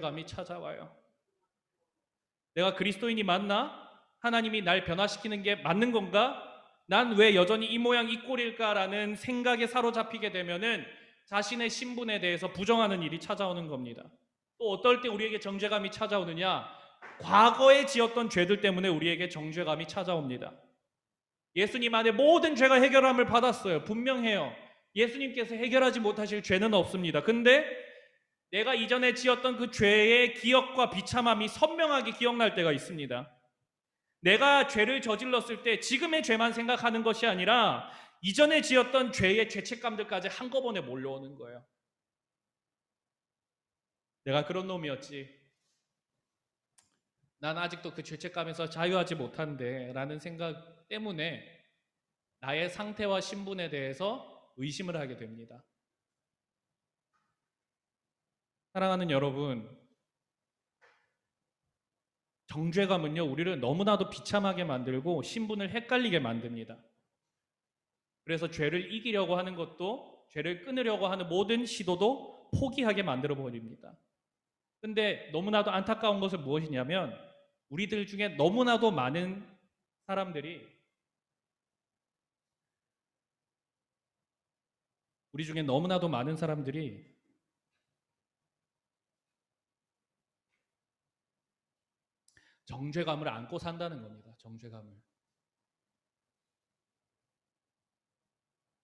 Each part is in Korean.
감이 찾아와요. 내가 그리스도인이 맞나? 하나님이 날 변화시키는 게 맞는 건가? 난 왜 여전히 이 모양 이 꼴일까라는 생각에 사로잡히게 되면은 자신의 신분에 대해서 부정하는 일이 찾아오는 겁니다. 또 어떨 때 우리에게 정죄감이 찾아오느냐? 과거에 지었던 죄들 때문에 우리에게 정죄감이 찾아옵니다. 예수님 안에 모든 죄가 해결함을 받았어요. 분명해요. 예수님께서 해결하지 못하실 죄는 없습니다. 근데 내가 이전에 지었던 그 죄의 기억과 비참함이 선명하게 기억날 때가 있습니다. 내가 죄를 저질렀을 때 지금의 죄만 생각하는 것이 아니라 이전에 지었던 죄의 죄책감들까지 한꺼번에 몰려오는 거예요. 내가 그런 놈이었지. 난 아직도 그 죄책감에서 자유하지 못한데 라는 생각 때문에 나의 상태와 신분에 대해서 의심을 하게 됩니다. 사랑하는 여러분, 정죄감은요, 우리를 너무나도 비참하게 만들고 신분을 헷갈리게 만듭니다. 그래서 죄를 이기려고 하는 것도, 죄를 끊으려고 하는 모든 시도도 포기하게 만들어 버립니다. 근데 너무나도 안타까운 것은 무엇이냐면 우리들 중에 너무나도 많은 사람들이 정죄감을 안고 산다는 겁니다. 정죄감을.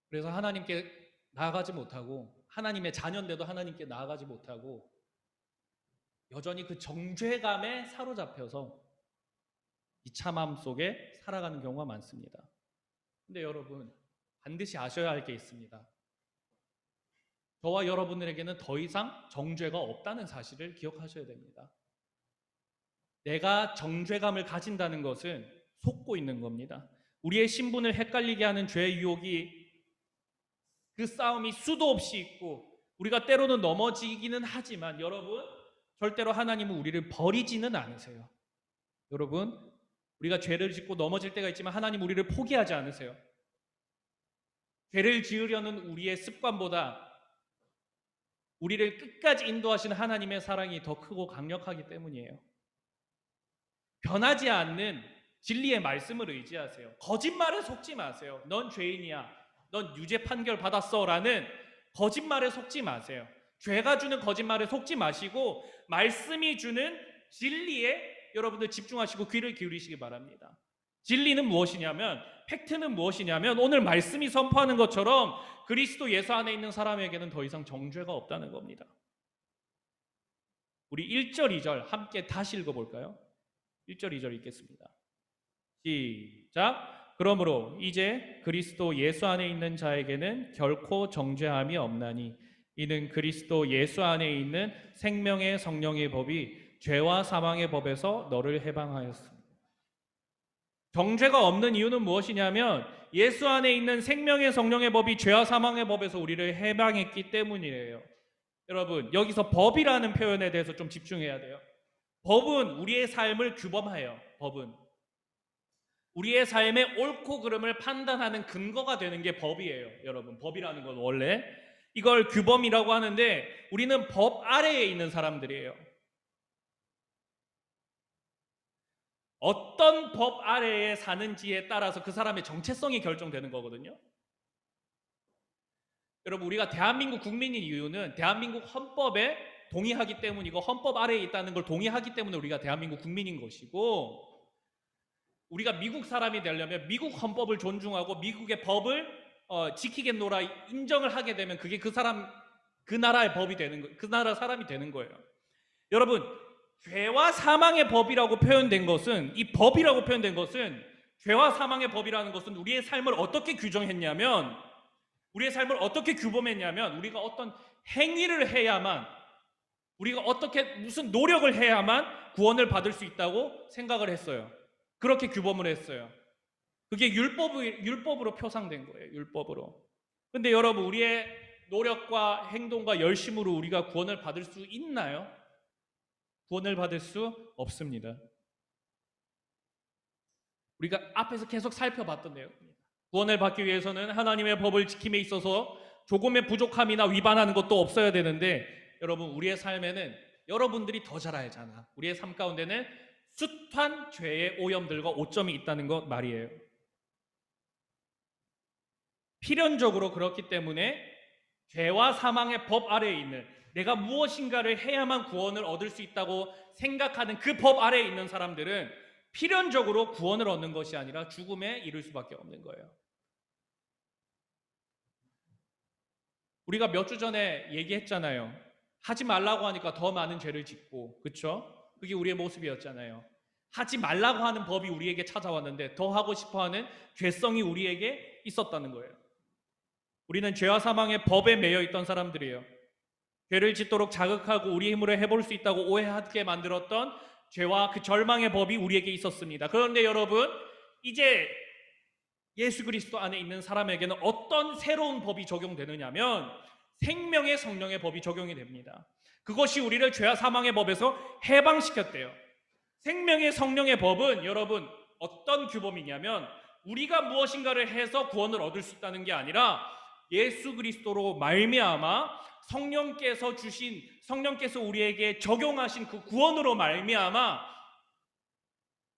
그래서 하나님께 나아가지 못하고 하나님의 자녀인데도 하나님께 나아가지 못하고 여전히 그 정죄감에 사로잡혀서 비참함 속에 살아가는 경우가 많습니다. 근데 여러분, 반드시 아셔야 할 게 있습니다. 저와 여러분들에게는 더 이상 정죄가 없다는 사실을 기억하셔야 됩니다. 내가 정죄감을 가진다는 것은 속고 있는 겁니다. 우리의 신분을 헷갈리게 하는 죄의 유혹이, 그 싸움이 수도 없이 있고 우리가 때로는 넘어지기는 하지만 여러분, 절대로 하나님은 우리를 버리지는 않으세요. 여러분, 우리가 죄를 짓고 넘어질 때가 있지만 하나님 우리를 포기하지 않으세요. 죄를 지으려는 우리의 습관보다 우리를 끝까지 인도하시는 하나님의 사랑이 더 크고 강력하기 때문이에요. 변하지 않는 진리의 말씀을 의지하세요. 거짓말에 속지 마세요. 넌 죄인이야, 넌 유죄 판결 받았어 라는 거짓말에 속지 마세요. 죄가 주는 거짓말에 속지 마시고 말씀이 주는 진리에 여러분들 집중하시고 귀를 기울이시기 바랍니다. 진리는 무엇이냐면, 팩트는 무엇이냐면 오늘 말씀이 선포하는 것처럼 그리스도 예수 안에 있는 사람에게는 더 이상 정죄가 없다는 겁니다. 우리 1절 2절 함께 다시 읽어볼까요? 1절 2절 읽겠습니다. 시작. 그러므로 이제 그리스도 예수 안에 있는 자에게는 결코 정죄함이 없나니 이는 그리스도 예수 안에 있는 생명의 성령의 법이 죄와 사망의 법에서 너를 해방하였습니다. 정죄가 없는 이유는 무엇이냐면 예수 안에 있는 생명의 성령의 법이 죄와 사망의 법에서 우리를 해방했기 때문이에요. 여러분, 여기서 법이라는 표현에 대해서 좀 집중해야 돼요. 법은 우리의 삶을 규범해요. 법은 우리의 삶의 옳고 그름을 판단하는 근거가 되는 게 법이에요. 여러분, 법이라는 건 원래 이걸 규범이라고 하는데 우리는 법 아래에 있는 사람들이에요. 어떤 법 아래에 사는지에 따라서 그 사람의 정체성이 결정되는 거거든요. 여러분, 우리가 대한민국 국민인 이유는 대한민국 헌법에 동의하기 때문이고 헌법 아래에 있다는 걸 동의하기 때문에 우리가 대한민국 국민인 것이고, 우리가 미국 사람이 되려면 미국 헌법을 존중하고 미국의 법을 지키겠노라 인정을 하게 되면 그게 그 나라의 법이 되는 거예요. 그 나라 사람이 되는 거예요. 여러분, 죄와 사망의 법이라고 표현된 것은, 이 법이라고 표현된 것은, 죄와 사망의 법이라는 것은 우리의 삶을 어떻게 규정했냐면, 우리의 삶을 어떻게 규범했냐면 우리가 어떤 행위를 해야만, 우리가 어떻게 무슨 노력을 해야만 구원을 받을 수 있다고 생각을 했어요. 그렇게 규범을 했어요. 그게 율법으로 표상된 거예요. 율법으로. 근데 여러분, 우리의 노력과 행동과 열심으로 우리가 구원을 받을 수 있나요? 구원을 받을 수 없습니다. 우리가 앞에서 계속 살펴봤던 내용입니다. 구원을 받기 위해서는 하나님의 법을 지킴에 있어서 조금의 부족함이나 위반하는 것도 없어야 되는데, 여러분, 우리의 삶에는 여러분들이 더 잘 알잖아. 우리의 삶 가운데는 숱한 죄의 오염들과 오점이 있다는 것 말이에요. 필연적으로 그렇기 때문에 죄와 사망의 법 아래에 있는, 내가 무엇인가를 해야만 구원을 얻을 수 있다고 생각하는 그 법 아래에 있는 사람들은 필연적으로 구원을 얻는 것이 아니라 죽음에 이를 수밖에 없는 거예요. 우리가 몇 주 전에 얘기했잖아요. 하지 말라고 하니까 더 많은 죄를 짓고, 그렇죠? 그게 우리의 모습이었잖아요. 하지 말라고 하는 법이 우리에게 찾아왔는데 더 하고 싶어하는 죄성이 우리에게 있었다는 거예요. 우리는 죄와 사망의 법에 매여 있던 사람들이에요. 죄를 짓도록 자극하고 우리 힘으로 해볼 수 있다고 오해하게 만들었던 죄와 그 절망의 법이 우리에게 있었습니다. 그런데 여러분, 이제 예수 그리스도 안에 있는 사람에게는 어떤 새로운 법이 적용되느냐면 생명의 성령의 법이 적용이 됩니다. 그것이 우리를 죄와 사망의 법에서 해방시켰대요. 생명의 성령의 법은 여러분 어떤 규범이냐면 우리가 무엇인가를 해서 구원을 얻을 수 있다는 게 아니라 예수 그리스도로 말미암아 성령께서 우리에게 적용하신 그 구원으로 말미암아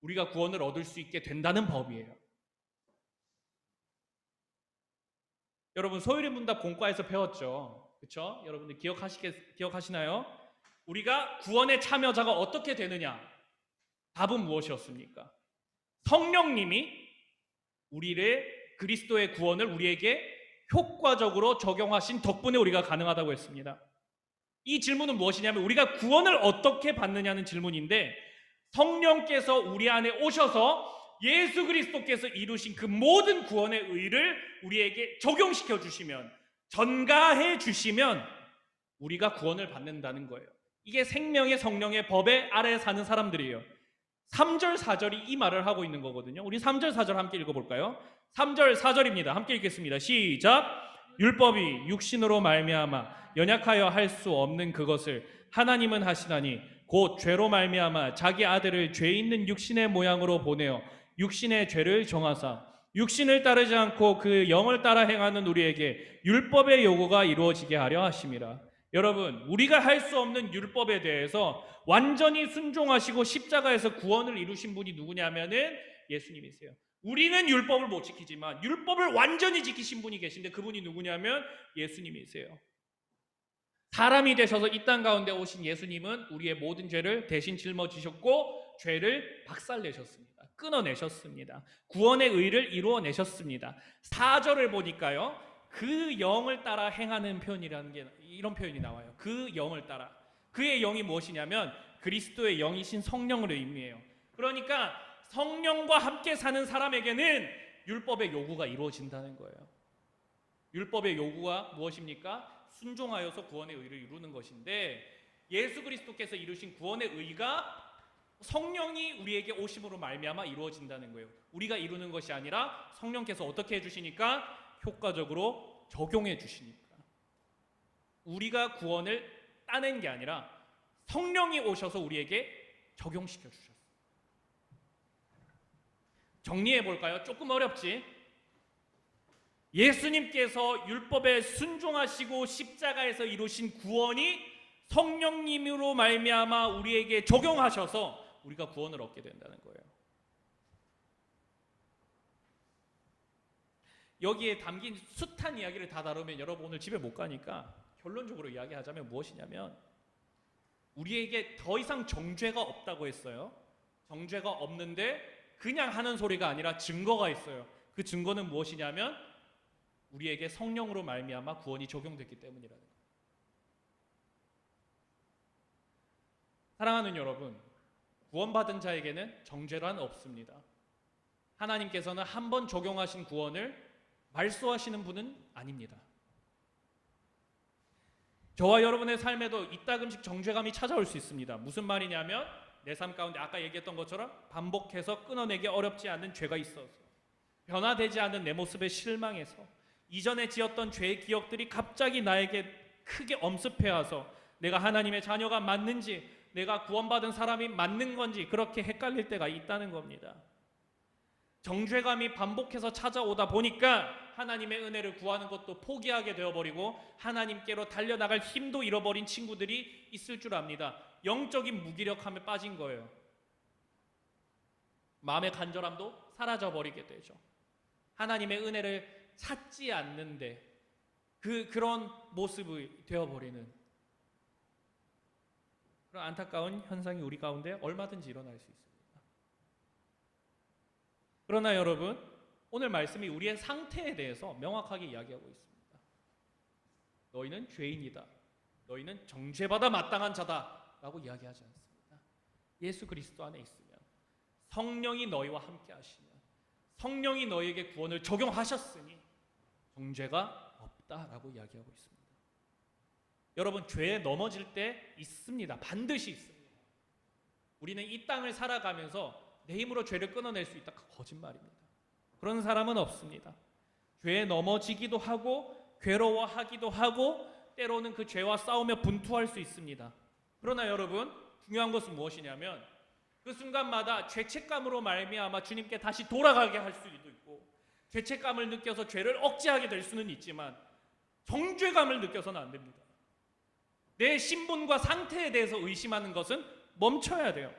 우리가 구원을 얻을 수 있게 된다는 법이에요. 여러분 소율의 문답 공과에서 배웠죠. 그렇죠? 여러분들 기억하시나요? 우리가 구원의 참여자가 어떻게 되느냐? 답은 무엇이었습니까? 성령님이 우리를 그리스도의 구원을 우리에게 효과적으로 적용하신 덕분에 우리가 가능하다고 했습니다. 이 질문은 무엇이냐면 우리가 구원을 어떻게 받느냐는 질문인데 성령께서 우리 안에 오셔서 예수 그리스도께서 이루신 그 모든 구원의 의를 우리에게 적용시켜 주시면, 전가해 주시면 우리가 구원을 받는다는 거예요. 이게 생명의 성령의 법에 아래 사는 사람들이에요. 3절 4절이 이 말을 하고 있는 거거든요. 우리 3절 4절 함께 읽어볼까요? 3절 4절입니다. 함께 읽겠습니다. 시작. 율법이 육신으로 말미암아 연약하여 할 수 없는 그것을 하나님은 하시나니 곧 죄로 말미암아 자기 아들을 죄 있는 육신의 모양으로 보내어 육신의 죄를 정하사 육신을 따르지 않고 그 영을 따라 행하는 우리에게 율법의 요구가 이루어지게 하려 하심이라. 여러분, 우리가 할 수 없는 율법에 대해서 완전히 순종하시고 십자가에서 구원을 이루신 분이 누구냐면은 예수님이세요. 우리는 율법을 못 지키지만 율법을 완전히 지키신 분이 계신데 그분이 누구냐면 예수님이세요. 사람이 되셔서 이 땅 가운데 오신 예수님은 우리의 모든 죄를 대신 짊어지셨고 죄를 박살내셨습니다. 끊어내셨습니다. 구원의 의를 이루어내셨습니다. 4절을 보니까요. 그 영을 따라 행하는 표현이라는 게 이런 표현이 나와요. 그 영을 따라. 그의 영이 무엇이냐면 그리스도의 영이신 성령을 의미해요. 그러니까 성령과 함께 사는 사람에게는 율법의 요구가 이루어진다는 거예요. 율법의 요구가 무엇입니까? 순종하여서 구원의 의를 이루는 것인데 예수 그리스도께서 이루신 구원의 의가 성령이 우리에게 오심으로 말미암아 이루어진다는 거예요. 우리가 이루는 것이 아니라 성령께서 어떻게 해주시니까? 효과적으로 적용해 주시니까. 우리가 구원을 따낸 게 아니라 성령이 오셔서 우리에게 적용시켜 주셨어요. 정리해 볼까요? 조금 어렵지? 예수님께서 율법에 순종하시고 십자가에서 이루신 구원이 성령님으로 말미암아 우리에게 적용하셔서 우리가 구원을 얻게 된다는 거예요. 여기에 담긴 숱한 이야기를 다 다루면 여러분 오늘 집에 못 가니까 결론적으로 이야기하자면 무엇이냐면 우리에게 더 이상 정죄가 없다고 했어요. 정죄가 없는데 그냥 하는 소리가 아니라 증거가 있어요. 그 증거는 무엇이냐면 우리에게 성령으로 말미암아 구원이 적용됐기 때문이라는 거예요. 사랑하는 여러분, 구원받은 자에게는 정죄란 없습니다. 하나님께서는 한 번 적용하신 구원을 말소하시는 분은 아닙니다. 저와 여러분의 삶에도 이따금씩 정죄감이 찾아올 수 있습니다. 무슨 말이냐면 내 삶 가운데 아까 얘기했던 것처럼 반복해서 끊어내기 어렵지 않은 죄가 있어서 변화되지 않은 내 모습에 실망해서 이전에 지었던 죄의 기억들이 갑자기 나에게 크게 엄습해와서 내가 하나님의 자녀가 맞는지 내가 구원받은 사람이 맞는 건지 그렇게 헷갈릴 때가 있다는 겁니다. 정죄감이 반복해서 찾아오다 보니까 하나님의 은혜를 구하는 것도 포기하게 되어버리고 하나님께로 달려나갈 힘도 잃어버린 친구들이 있을 줄 압니다. 영적인 무기력함에 빠진 거예요. 마음의 간절함도 사라져 버리게 되죠. 하나님의 은혜를 찾지 않는데 그런 모습이 되어버리는 그런 안타까운 현상이 우리 가운데 얼마든지 일어날 수 있습니다. 그러나 여러분, 오늘 말씀이 우리의 상태에 대해서 명확하게 이야기하고 있습니다. 너희는 죄인이다. 너희는 정죄받아 마땅한 자다 라고 이야기하지 않습니다. 예수 그리스도 안에 있으면, 성령이 너희와 함께 하시면, 성령이 너희에게 구원을 적용하셨으니 정죄가 없다라고 이야기하고 있습니다. 여러분, 죄에 넘어질 때 있습니다. 반드시 있습니다. 우리는 이 땅을 살아가면서 내 힘으로 죄를 끊어낼 수 있다. 거짓말입니다. 그런 사람은 없습니다. 죄에 넘어지기도 하고 괴로워하기도 하고 때로는 그 죄와 싸우며 분투할 수 있습니다. 그러나 여러분, 중요한 것은 무엇이냐면 그 순간마다 죄책감으로 말미암아 주님께 다시 돌아가게 할 수도 있고, 죄책감을 느껴서 죄를 억제하게 될 수는 있지만 정죄감을 느껴서는 안 됩니다. 내 신분과 상태에 대해서 의심하는 것은 멈춰야 돼요.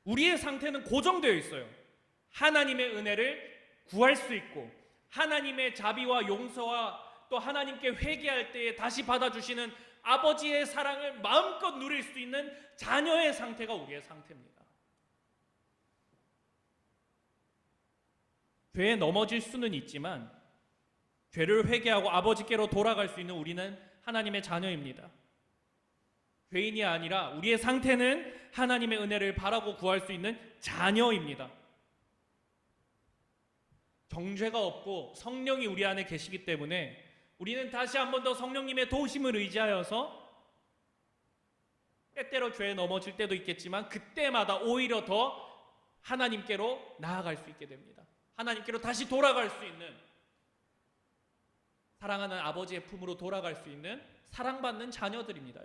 우리의 상태는 고정되어 있어요. 하나님의 은혜를 구할 수 있고, 하나님의 자비와 용서와 또 하나님께 회개할 때에 다시 받아주시는 아버지의 사랑을 마음껏 누릴 수 있는 자녀의 상태가 우리의 상태입니다. 죄에 넘어질 수는 있지만 죄를 회개하고 아버지께로 돌아갈 수 있는 우리는 하나님의 자녀입니다. 죄인이 아니라 우리의 상태는 하나님의 은혜를 바라고 구할 수 있는 자녀입니다. 정죄가 없고 성령이 우리 안에 계시기 때문에 우리는 다시 한 번 더 성령님의 도우심을 의지하여서 때때로 죄에 넘어질 때도 있겠지만 그때마다 오히려 더 하나님께로 나아갈 수 있게 됩니다. 하나님께로 다시 돌아갈 수 있는, 사랑하는 아버지의 품으로 돌아갈 수 있는 사랑받는 자녀들입니다.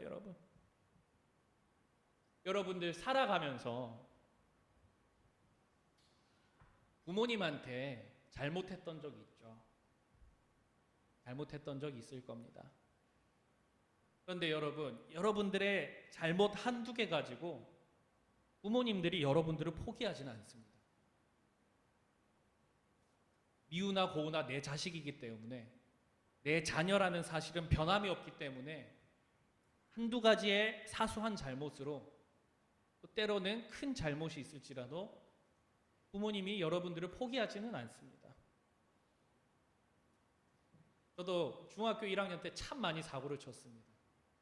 여러분들 살아가면서 부모님한테 잘못했던 적이 있죠. 잘못했던 적이 있을 겁니다. 그런데 여러분들의 잘못 한두 개 가지고 부모님들이 여러분들을 포기하지는 않습니다. 미우나 고우나 내 자식이기 때문에, 내 자녀라는 사실은 변함이 없기 때문에 한두 가지의 사소한 잘못으로, 또 때로는 큰 잘못이 있을지라도 부모님이 여러분들을 포기하지는 않습니다. 저도 중학교 1학년 때 참 많이 사고를 쳤습니다.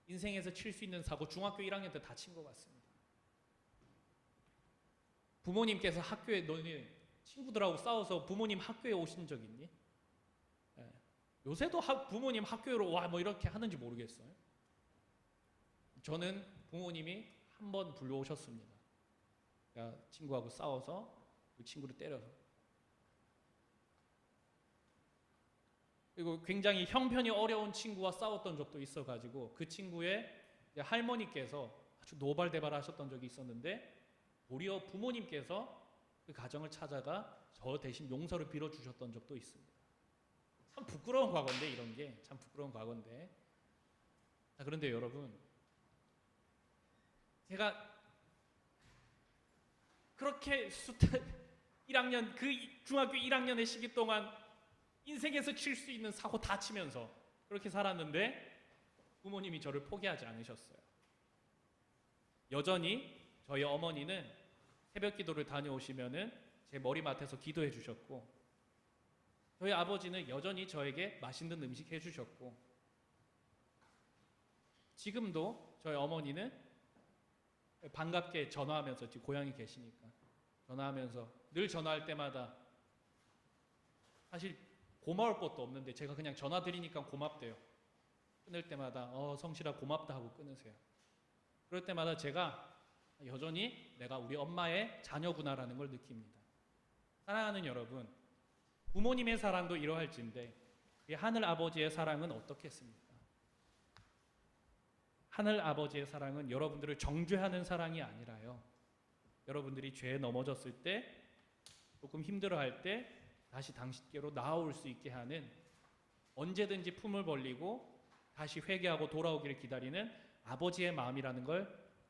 인생에서 칠 수 있는 사고 중학교 1학년 때 다 친 것 같습니다. 부모님께서 학교에 너희 친구들하고 싸워서 부모님 학교에 오신 적 있니? 네. 요새도 부모님 학교로 와 뭐 이렇게 하는지 모르겠어요. 저는 부모님이 한 번 불러오셨습니다. 친구하고 싸워서 그 친구를 때려서. 그리고 굉장히 형편이 어려운 친구와 싸웠던 적도 있어가지고 그 친구의 할머니께서 아주 노발대발하셨던 적이 있었는데, 도리어 부모님께서 그 가정을 찾아가 저 대신 용서를 빌어주셨던 적도 있습니다. 참 부끄러운 과거인데, 이런 게 참 부끄러운 과거인데. 자, 그런데 여러분, 제가 그렇게 1학년, 그 중학교 1학년의 시기 동안 인생에서 칠 수 있는 사고 다 치면서 그렇게 살았는데 부모님이 저를 포기하지 않으셨어요. 여전히 저희 어머니는 새벽 기도를 다녀오시면은 제 머리맡에서 기도해 주셨고, 저희 아버지는 여전히 저에게 맛있는 음식 해주셨고, 지금도 저희 어머니는 반갑게 전화하면서, 지금 고향에 계시니까 전화하면서 늘 전화할 때마다, 사실 고마울 것도 없는데 제가 그냥 전화 드리니까 고맙대요. 끊을 때마다 성실아 고맙다 하고 끊으세요. 그럴 때마다 제가 여전히 내가 우리 엄마의 자녀구나라는 걸 느낍니다. 사랑하는 여러분, 부모님의 사랑도 이러할진데 하늘 아버지의 사랑은 어떻겠습니까? 하늘 아버지의 사랑은 여러분들을 정죄하는 사랑이 아니라요, 여러분들이 죄에 넘어졌을 때, 조금 힘들어할 때 다시 당신께로 나아올 수 있게 하는, 언제든지 품을 벌리고 다시 회개하고 돌아오기를 기다리는 아버지의 마음이라는 걸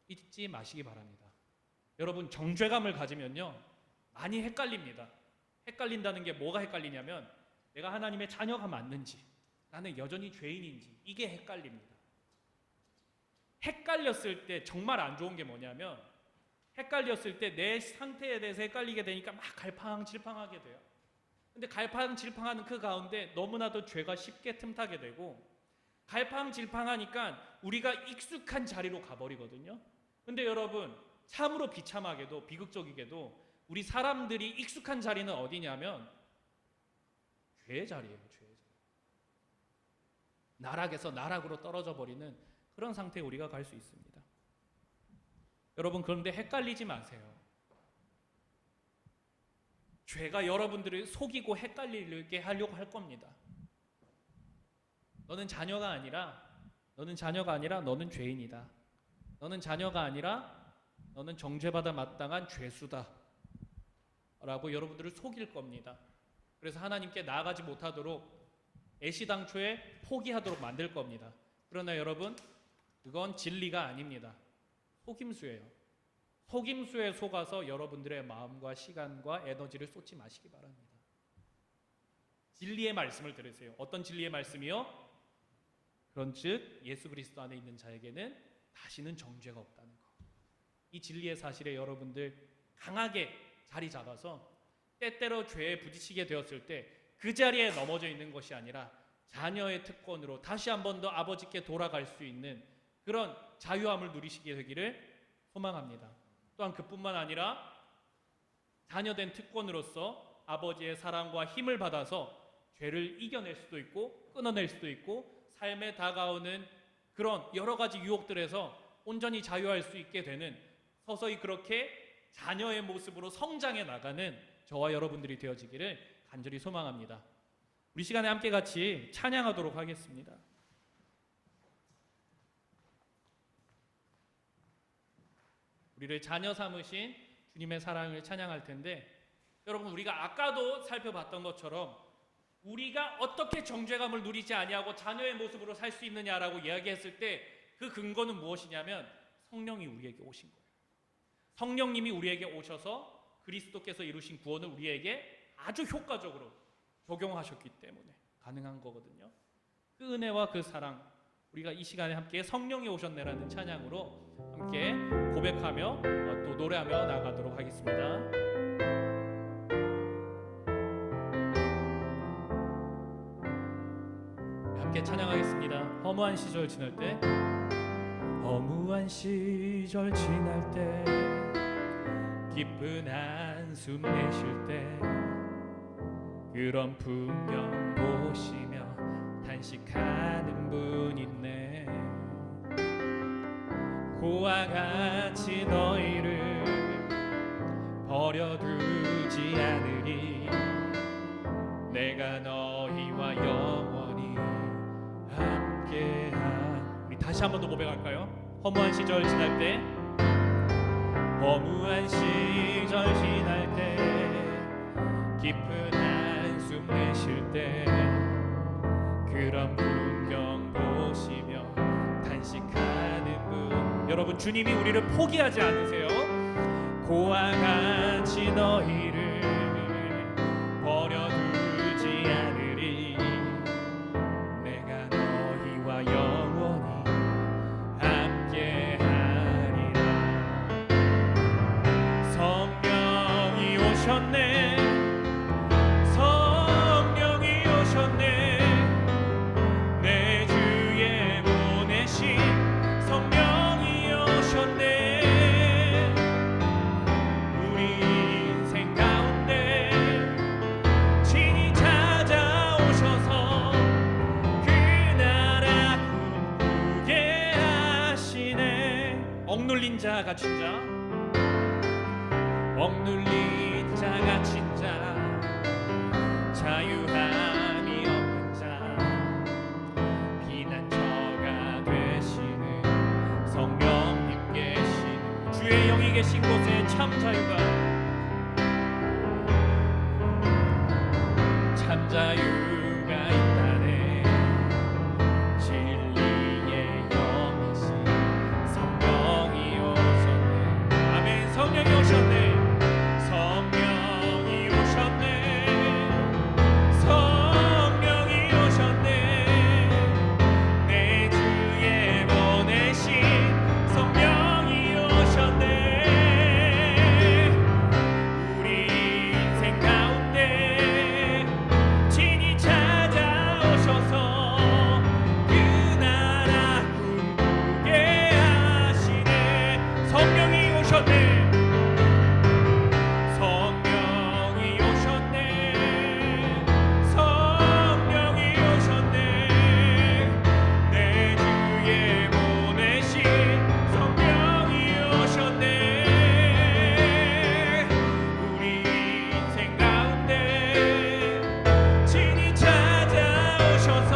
잊지 마시기 바랍니다. 여러분, 정죄감을 가지면요 많이 헷갈립니다. 헷갈린다는 게 뭐가 헷갈리냐면 내가 하나님의 자녀가 맞는지, 나는 여전히 죄인인지, 이게 헷갈립니다. 헷갈렸을 때 정말 안 좋은 게 뭐냐면, 헷갈렸을 때 내 상태에 대해서 헷갈리게 되니까 막 갈팡질팡하게 돼요. 근데 갈팡질팡하는 그 가운데 너무나도 죄가 쉽게 틈타게 되고, 갈팡질팡하니까 우리가 익숙한 자리로 가버리거든요. 근데 여러분, 참으로 비참하게도 비극적이게도 우리 사람들이 익숙한 자리는 어디냐면 죄의 자리예요. 죄의 자리. 나락에서 나락으로 떨어져 버리는 그런 상태에 우리가 갈 수 있습니다. 여러분, 그런데 헷갈리지 마세요. 죄가 여러분들을 속이고 헷갈리게 하려고 할 겁니다. 너는 자녀가 아니라 너는 죄인이다. 너는 자녀가 아니라 너는 정죄받아 마땅한 죄수다 라고 여러분들을 속일 겁니다. 그래서 하나님께 나아가지 못하도록 애시당초에 포기하도록 만들 겁니다. 그러나 여러분, 그건 진리가 아닙니다. 속임수예요. 속임수에 속아서 여러분들의 마음과 시간과 에너지를 쏟지 마시기 바랍니다. 진리의 말씀을 들으세요. 어떤 진리의 말씀이요? 그런즉 예수 그리스도 안에 있는 자에게는 다시는 정죄가 없다는 것. 이 진리의 사실에 여러분들 강하게 자리 잡아서 때때로 죄에 부딪히게 되었을 때 그 자리에 넘어져 있는 것이 아니라 자녀의 특권으로 다시 한 번 더 아버지께 돌아갈 수 있는 그런 자유함을 누리시게 되기를 소망합니다. 또한 그뿐만 아니라 자녀된 특권으로서 아버지의 사랑과 힘을 받아서 죄를 이겨낼 수도 있고 끊어낼 수도 있고 삶에 다가오는 그런 여러 가지 유혹들에서 온전히 자유할 수 있게 되는, 서서히 그렇게 자녀의 모습으로 성장해 나가는 저와 여러분들이 되어지기를 간절히 소망합니다. 우리 시간에 함께 같이 찬양하도록 하겠습니다. 우리를 자녀 삼으신 주님의 사랑을 찬양할 텐데, 여러분, 우리가 아까도 살펴봤던 것처럼 우리가 어떻게 정죄감을 누리지 아니하고 자녀의 모습으로 살 수 있느냐라고 이야기했을 때 그 근거는 무엇이냐면 성령이 우리에게 오신 거예요. 성령님이 우리에게 오셔서 그리스도께서 이루신 구원을 우리에게 아주 효과적으로 적용하셨기 때문에 가능한 거거든요. 그 은혜와 그 사랑, 우리가 이 시간에 함께 성령이 오셨네라는 찬양으로 함께 고백하며 또 노래하며 나아가도록 하겠습니다. 함께 찬양하겠습니다. 허무한 시절 지날 때, 허무한 시절 지날 때, 깊은 한숨 내쉴 때, 그런 풍경 보시며 탄식하는 분 있네. 고와 같이 너희를 버려두지 않으리. 내가 너희와 영원히 함께한. 우리 다시 한 번 더 고백할까요? 허무한 시절 지날 때, 허무한 시절 지날 때, 깊은 한숨 내쉴 때, 그런 풍경 보시며 탄식하는 분. 여러분, 주님이 우리를 포기하지 않으세요. 고와 같이 너희를 버려두지 않으리. 내가 너희와 영원히 함께하리라. 성령이 오셨네. 성령이 오셨네. 내 주에 보내신 성령이 오셨네. 우리 인생 가운데 친히 찾아오셔서 그 나라 꿈꾸게 하시네. 억눌린 자 갇힌 자, 억눌린 자 갇힌 자, 자유함이 없는 자, 피난처가 되시는 성령님 계시는 주의 영이 계신 곳에 참 자유가, 참 자유가 있다네. 진리의 영이신 오셨네. 성령이 오셨네. 성령이 오셨네. 내 주에 보내신 성령이 오셨네. 우리 인생 가운데 친히 찾아오셔서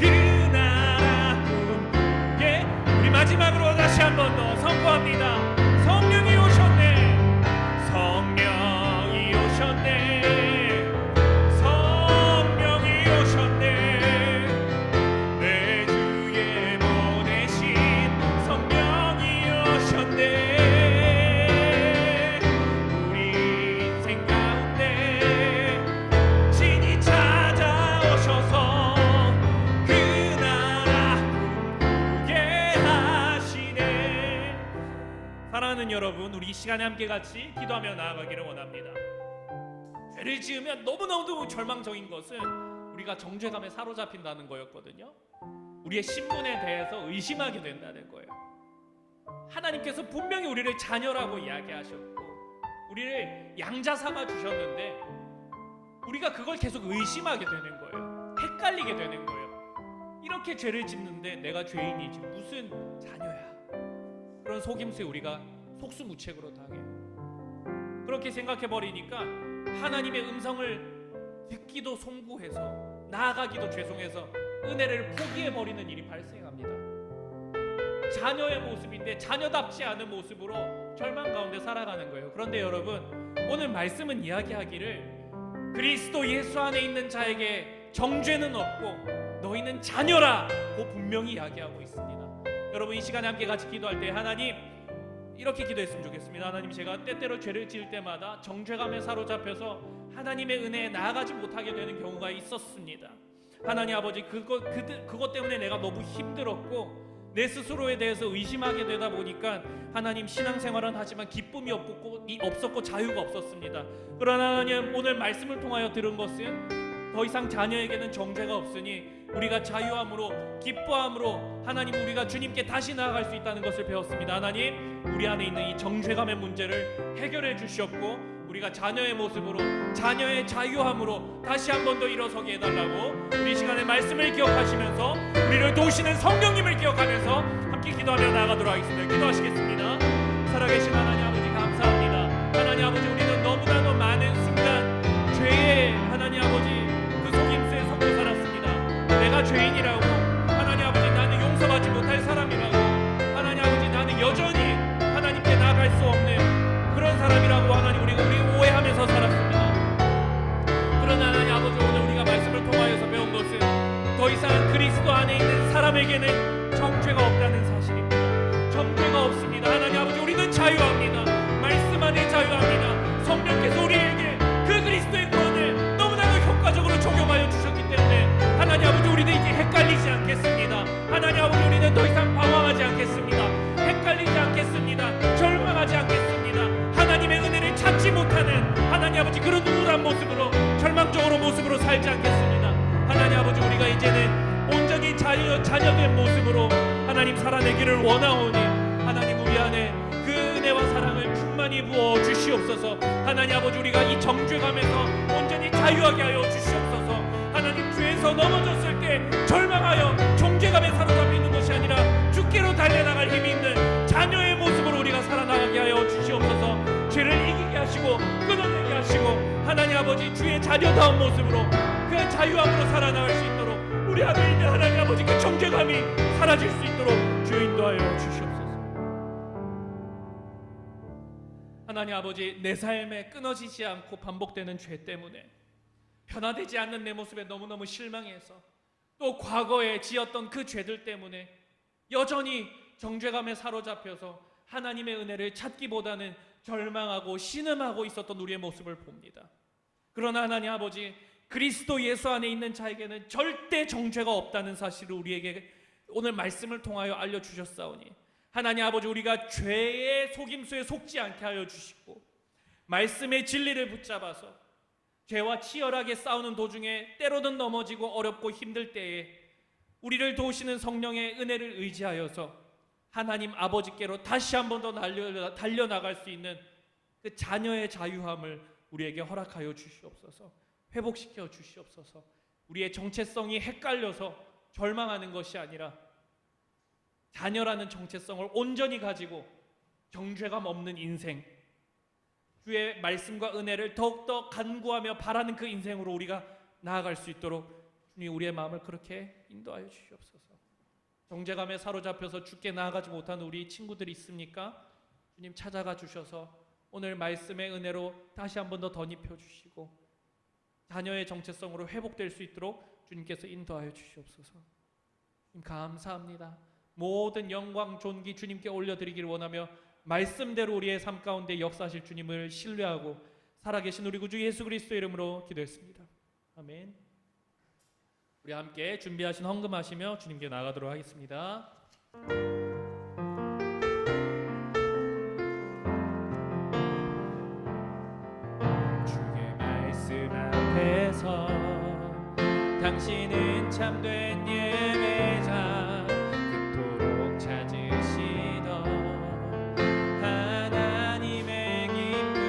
그 나라 꿈꾸게. 우리 마지막으로 다시 한 번 더 선포합니다. 성령이 오셨네. 성령이 오셨네. 성령이 오셨네. 내 주에 보내신 성령이 오셨네. 우리 인생 가운데 친히 찾아오셔서 그 나라 꿈꾸게 하시네. 사랑하는 여러분, 우리 이 시간에 함께 같이 기도하며 나아가기를 원합니다. 죄를 지으면 너무너무 절망적인 것은 우리가 정죄감에 사로잡힌다는 거였거든요. 우리의 신분에 대해서 의심하게 된다는 거예요. 하나님께서 분명히 우리를 자녀라고 이야기하셨고 우리를 양자 삼아 주셨는데 우리가 그걸 계속 의심하게 되는 거예요. 헷갈리게 되는 거예요. 이렇게 죄를 짓는데 내가 죄인이지 무슨 자녀야. 그런 속임수에 우리가 속수무책으로 당해요. 그렇게 생각해버리니까 하나님의 음성을 듣기도 송구해서 나아가기도 죄송해서 은혜를 포기해버리는 일이 발생합니다. 자녀의 모습인데 자녀답지 않은 모습으로 절망 가운데 살아가는 거예요. 그런데 여러분, 오늘 말씀은 이야기하기를 그리스도 예수 안에 있는 자에게 정죄는 없고 너희는 자녀라고 분명히 이야기하고 있습니다. 여러분, 이 시간에 함께 같이 기도할 때 하나님, 이렇게 기도했으면 좋겠습니다. 하나님, 제가 때때로 죄를 지을 때마다 정죄감에 사로잡혀서 하나님의 은혜에 나아가지 못하게 되는 경우가 있었습니다. 하나님 아버지, 그것 때문에 내가 너무 힘들었고 내 스스로에 대해서 의심하게 되다 보니까 하나님, 신앙생활은 하지만 기쁨이 없었고 자유가 없었습니다. 그러나 하나님, 오늘 말씀을 통하여 들은 것은 더 이상 자녀에게는 정죄가 없으니 우리가 자유함으로 기뻐함으로 하나님, 우리가 주님께 다시 나아갈 수 있다는 것을 배웠습니다. 하나님, 우리 안에 있는 이 정죄감의 문제를 해결해 주시었고 우리가 자녀의 모습으로 자녀의 자유함으로 다시 한 번 더 일어서게 해달라고 우리 시간의 말씀을 기억하시면서 우리를 도우시는 성령님을 기억하면서 함께 기도하며 나아가도록 하겠습니다. 기도하시겠습니다. 살아계신 하나님 아버지, 감사합니다. 하나님 아버지, 우리는 너무나도 많은 순간 죄의 하나님 아버지 그 속임수에 속고 살았습니다. 내가 죄인이라고, 하나님 아버지 나는 용서받지 못할 사람이라고, 하나님 아버지 나는 여전히 하나님께 나아갈 수 없는 그런 사람이라고 하나님 우리 오해하면서 살았습니다. 그러나 하나님 아버지, 오늘 우리가 말씀을 통하여서 배운 것은 더 이상 그리스도 안에 있는 사람에게는 정죄가 없다는 사실입니다. 정죄가 없습니다. 하나님 아버지, 우리는 자유합니다. 말씀 안에 자유합니다. 성령께서 우리에게 그 그리스도의 구원을 너무나도 효과적으로 적용하여 주셨기 때문에 하나님 아버지, 우리는 이제 헷갈리지 않겠습니다. 하나님 아버지, 우리는 더 이상 방황하지 않겠습니다. 헷갈리지 않겠습니다. 절망하지 않겠습니다. 하나님의 은혜를 찾지 못하는 하나님 아버지 그런 우울한 모습으로, 절망적으로 모습으로 살지 않겠습니다. 하나님 아버지, 우리가 이제는 온전히 자녀된 모습으로 하나님 살아내기를 원하오니 하나님, 우리 안에 그 은혜와 사랑을 충만히 부어 주시옵소서. 하나님 아버지, 우리가 이 정죄감에서 온전히 자유하게 하여 주시옵소서. 하나님, 죄에서 넘어졌을 때 절망하여 정죄감에 사로잡히는 것이 아니라 주께로 달려나갈 힘이 있는 자녀의 모습으로 우리가 살아나가게 하여 주시옵소서. 죄를 이기게 하시고 끊어내게 하시고 하나님 아버지, 주의 자녀다운 모습으로 그 자유함으로 살아나갈 수 있도록 우리 안에 있는 하나님 아버지 그 정죄감이 사라질 수 있도록 주여 인도하여 주시옵소서. 하나님 아버지, 내 삶에 끊어지지 않고 반복되는 죄 때문에 변화되지 않는 내 모습에 너무너무 실망해서 또 과거에 지었던 그 죄들 때문에 여전히 정죄감에 사로잡혀서 하나님의 은혜를 찾기보다는 절망하고 신음하고 있었던 우리의 모습을 봅니다. 그러나 하나님 아버지, 그리스도 예수 안에 있는 자에게는 절대 정죄가 없다는 사실을 우리에게 오늘 말씀을 통하여 알려주셨사오니 하나님 아버지, 우리가 죄의 속임수에 속지 않게 하여 주시고 말씀의 진리를 붙잡아서 죄와 치열하게 싸우는 도중에 때로는 넘어지고 어렵고 힘들 때에 우리를 도우시는 성령의 은혜를 의지하여서 하나님 아버지께로 다시 한 번 더 달려나갈 수 있는 그 자녀의 자유함을 우리에게 허락하여 주시옵소서. 회복시켜 주시옵소서. 우리의 정체성이 헷갈려서 절망하는 것이 아니라 자녀라는 정체성을 온전히 가지고 정죄감 없는 인생, 주의 말씀과 은혜를 더욱더 간구하며 바라는 그 인생으로 우리가 나아갈 수 있도록 주님 우리의 마음을 그렇게 인도하여 주시옵소서. 정죄감에 사로잡혀서 주께 나아가지 못하는 우리 친구들이 있습니까? 주님 찾아가 주셔서 오늘 말씀의 은혜로 다시 한 번 더 덧입혀 주시고 자녀의 정체성으로 회복될 수 있도록 주님께서 인도하여 주시옵소서. 주님 감사합니다. 모든 영광 존귀 주님께 올려드리기를 원하며 말씀대로 우리의 삶 가운데 역사하실 주님을 신뢰하고 살아계신 우리 구주 예수 그리스도의 이름으로 기도했습니다. 아멘. 우리 함께 준비하신 헌금하시며 주님께 나가도록 하겠습니다. 주의 말씀 앞에서 당신은 참된 예배자 그토록 찾으시던 하나님의 기쁨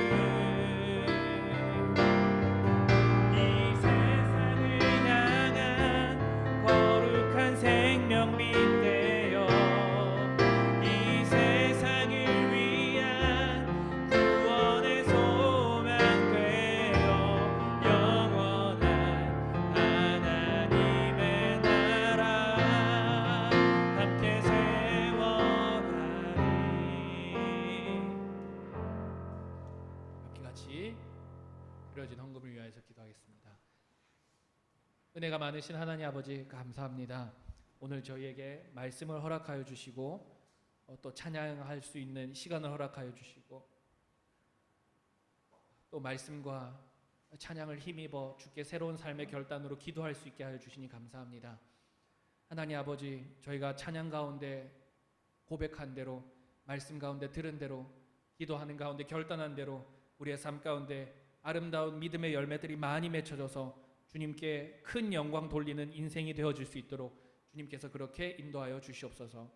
이 세상을 향한 거룩한 생명빛 되어 이 세상을 위한 구원의 소망 되어 영원한 하나님의 나라 함께 세워가리. 함께 같이 드려진 헌금을 위하여서 기도하겠습니다. 은혜가 많으신 하나님 아버지 감사합니다. 오늘 저희에게 말씀을 허락하여 주시고 또 찬양할 수 있는 시간을 허락하여 주시고 또 말씀과 찬양을 힘입어 주께 새로운 삶의 결단으로 기도할 수 있게 하여 주시니 감사합니다. 하나님 아버지 저희가 찬양 가운데 고백한 대로 말씀 가운데 들은 대로 기도하는 가운데 결단한 대로 우리의 삶 가운데 아름다운 믿음의 열매들이 많이 맺혀져서 주님께 큰 영광 돌리는 인생이 되어질 수 있도록 주님께서 그렇게 인도하여 주시옵소서.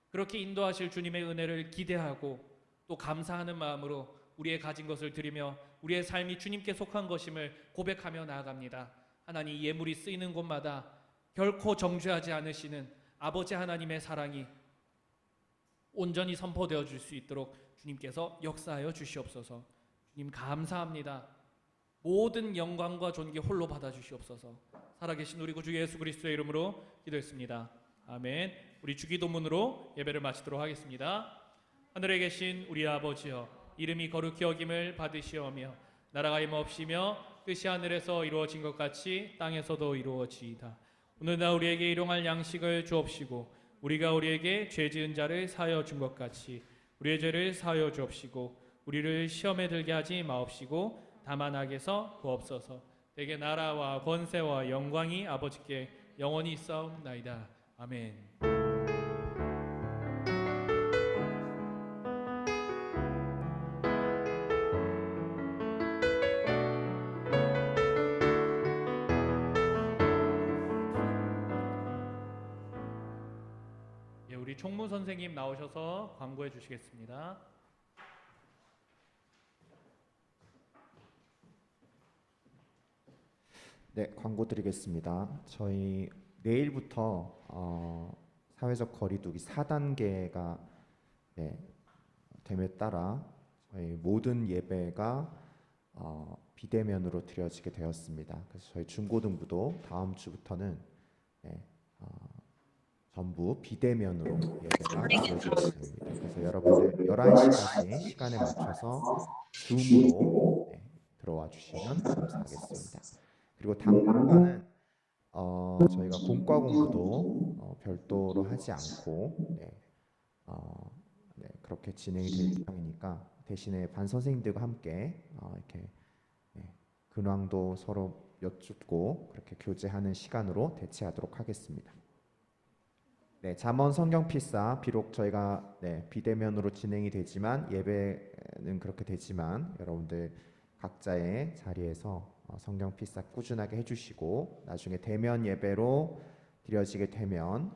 그렇게 인도하실 주님의 은혜를 기대하고 또 감사하는 마음으로 우리의 가진 것을 드리며 우리의 삶이 주님께 속한 것임을 고백하며 나아갑니다. 하나님 예물이 쓰이는 곳마다 결코 정죄하지 않으시는 아버지 하나님의 사랑이 온전히 선포되어 줄 수 있도록 주님께서 역사하여 주시옵소서. 주님 감사합니다. 모든 영광과 존귀 홀로 받아 주시옵소서. 살아계신 우리 구주 예수 그리스도의 이름으로 기도했습니다. 아멘. 우리 주기도문으로 예배를 마치도록 하겠습니다. 하늘에 계신 우리 아버지여 이름이 거룩히 여김을 받으시오며 나라가 임하옵시며 뜻이 하늘에서 이루어진 것 같이 땅에서도 이루어지이다. 오늘날 우리에게 일용할 양식을 주옵시고 우리가 우리에게 죄 지은 자를 사하여 준 것 같이 우리의 죄를 사하여 주옵시고 우리를 시험에 들게 하지 마옵시고 다만 악에서 구옵소서. 대개 나라와 권세와 영광이 아버지께 영원히 있사옵나이다. 아멘. 우리 총무 선생님 나오셔서 광고해 주시겠습니다. 네, 광고 드리겠습니다. 저희 내일부터 사회적 거리두기 4단계가 됨에 따라 저희 모든 예배가 비대면으로 드려지게 되었습니다. 그래서 저희 중고등부도 다음 주부터는 전부 비대면으로 예배가 드려지겠습니다. 그래서 여러분들 11시까지 시간에 맞춰서 줌으로 들어와 주시면 감사하겠습니다. 그리고 당분간은 저희가 공과 공부도 별도로 하지 않고 그렇게 진행이 될 예정이니까 대신에 반 선생님들과 함께 이렇게 근황도 서로 여쭙고 그렇게 교제하는 시간으로 대체하도록 하겠습니다. 네, 잠언 성경 필사 비록 저희가 비대면으로 진행이 되지만 예배는 그렇게 되지만 여러분들 각자의 자리에서 성경 필사 꾸준하게 해주시고 나중에 대면 예배로 드려지게 되면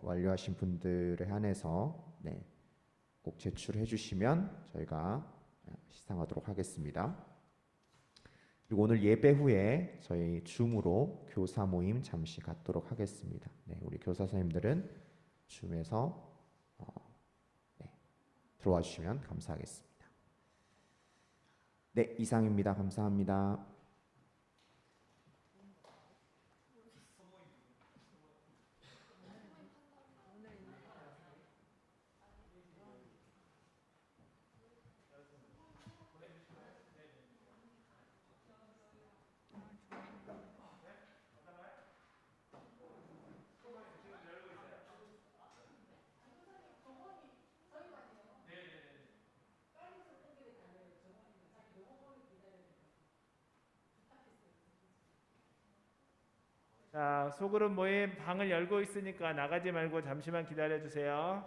완료하신 분들에 한해서 네, 꼭 제출해 주시면 저희가 시상하도록 하겠습니다. 그리고 오늘 예배 후에 저희 줌으로 교사 모임 잠시 갖도록 하겠습니다. 네, 우리 교사 선생님들은 줌에서 네, 들어와 주시면 감사하겠습니다. 네, 이상입니다. 감사합니다. 자, 소그룹 모임 방을 열고 있으니까 나가지 말고 잠시만 기다려 주세요.